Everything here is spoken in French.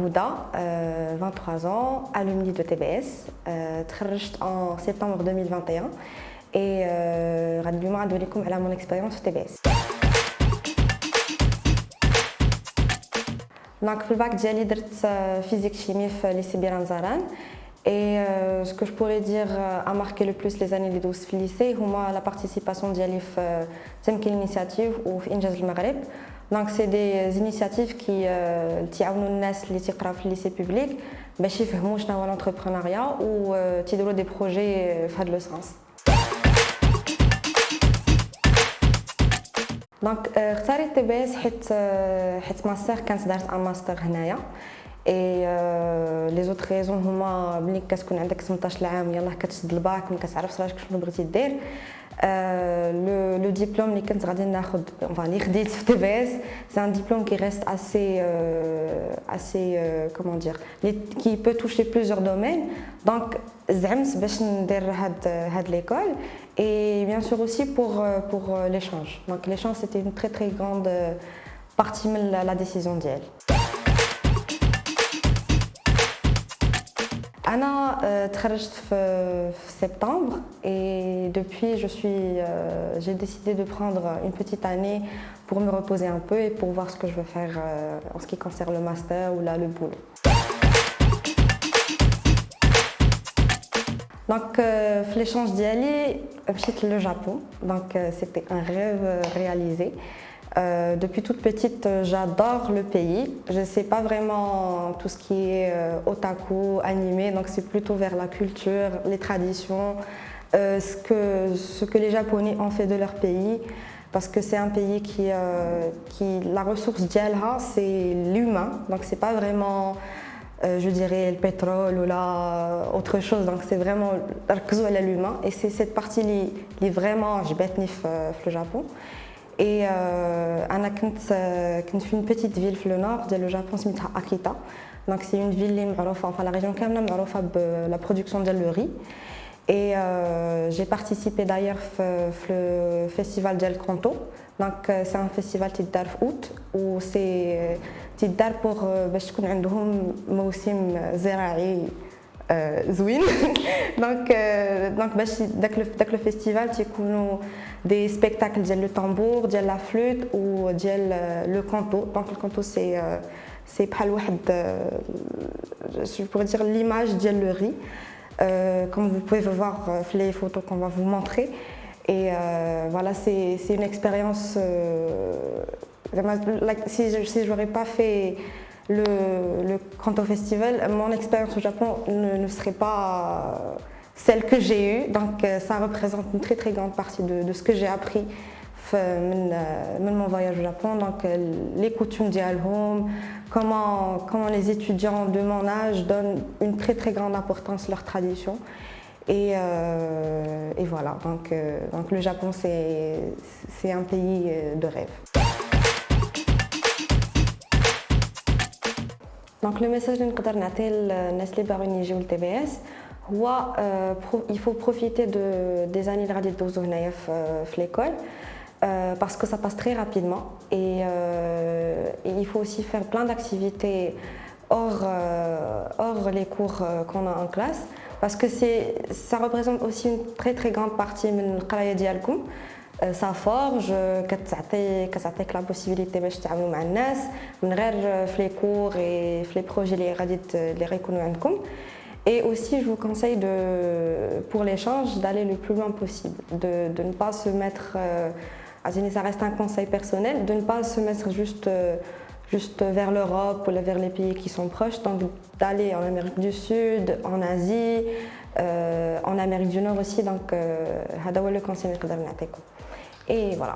Houda, 23 ans, alumni de TBS, تخرجت en septembre 2021 et غادي اليوم غندوي لكم على mon expérience في TBS. Donc في الباك ديالي درت physique chimie في lycée Biran Zaran. Et ce que je pourrais dire a marqué le plus les années de في lycée هما la participation ديالي في تمكين الانيشيتيف وفي انجاز المغرب. Donc c'est des initiatives qui تعاونوا الناس اللي تيقراو في الليسي بوبليك باش يفهموا شنو هو l'entrepreneuriat و تيديروا des projets في هذا لو سانس. دونك اختاريت تي بي اس حيت ماستر كانت دارت ان ماستر هنايا اي لي زوت ريزون هما ملي كتكون عندك 18 عام يلاه كتشد الباك ما كتعرفش راسك شنو بغيتي دير. لو ديبلوم اللي كنت غادي ناخذ اللي خديت في تي بي اس سي ان ديبلوم كي ريست assez comment dire qui peut toucher plusieurs domaines. Donc زعمت باش ندير هاد l'école et bien sûr aussi pour l'échange. Donc l'échange c'était une très très grande partie de la décision ديالي. أنا تخرجت في septembre et depuis j'ai décidé de prendre une petite année pour me reposer un peu et pour voir ce que je veux faire en ce qui concerne le master ou là le boulot. Donc في l'échange ديالي مشيت le Japon. Donc c'était un rêve réalisé. Depuis toute petite, j'adore le pays. Je ne sais pas vraiment tout ce qui est otaku, animé, donc c'est plutôt vers la culture, les traditions, ce que les Japonais ont fait de leur pays, parce que c'est un pays qui la ressource d'Yalha, c'est l'humain, donc c'est pas vraiment, je dirais, le pétrole ou là autre chose, donc c'est vraiment l'humain, et c'est cette partie qui vraiment جبتني في le Japon. Et أنا كنت في une petite ville في le nord ديال le Japon سميتها Akita. Donc c'est une ville اللي معروفة enfin la région كاملة معروفة بلا production ديال le riz. Et j'ai participé d'ailleurs في le festival ديال Kanto. Donc c'est un festival تيدار في août و c'est تيدار pour باش تكون عندهم موسم زراعي زوين. donc باش داك لو فيستيفال تيكونوا des spectacles ديال le tambour, ديال la flûte ou ديال le canto. Donc le canto c'est بحال واحد je pourrais dire l'image ديال le riz comme vous pouvez voir les photos qu'on va vous montrer. Et voilà, c'est une expérience si j'aurais pas fait le Kanto Festival, mon expérience au Japon ne serait pas celle que j'ai eue. Donc ça représente une très très grande partie de ce que j'ai appris de mon voyage au Japon. Donc les coutumes d'Yalhom, comment les étudiants de mon âge donnent une très très grande importance à leurs traditions. Et voilà, donc le Japon c'est un pays de rêve. Donc le message que نقدر نعطيه للناس اللي باغيين يجيو للتي بي اس هو il faut profiter des années اللي غادي دوزو هنايا في l'école parce que ça passe très rapidement et il faut aussi faire plein d'activités hors les cours qu'on a en classe parce que ça représente aussi une très très grande partie من القرايه ديالكم. Ça forge, كتعطيك la possibilité باش تتعاملوا مع الناس من غير في les cours et في les projets اللي غيكونوا عندكم. Et aussi je vous conseille pour l'échange d'aller le plus loin possible, de ne pas se mettre, ça reste un conseil personnel, de ne pas se mettre juste vers l'Europe ou vers les pays qui sont proches, donc d'aller en Amérique du Sud, en Asie, en Amérique du Nord aussi, donc هذا هو le conseil اللي نقدر نعطيكم. Et voilà.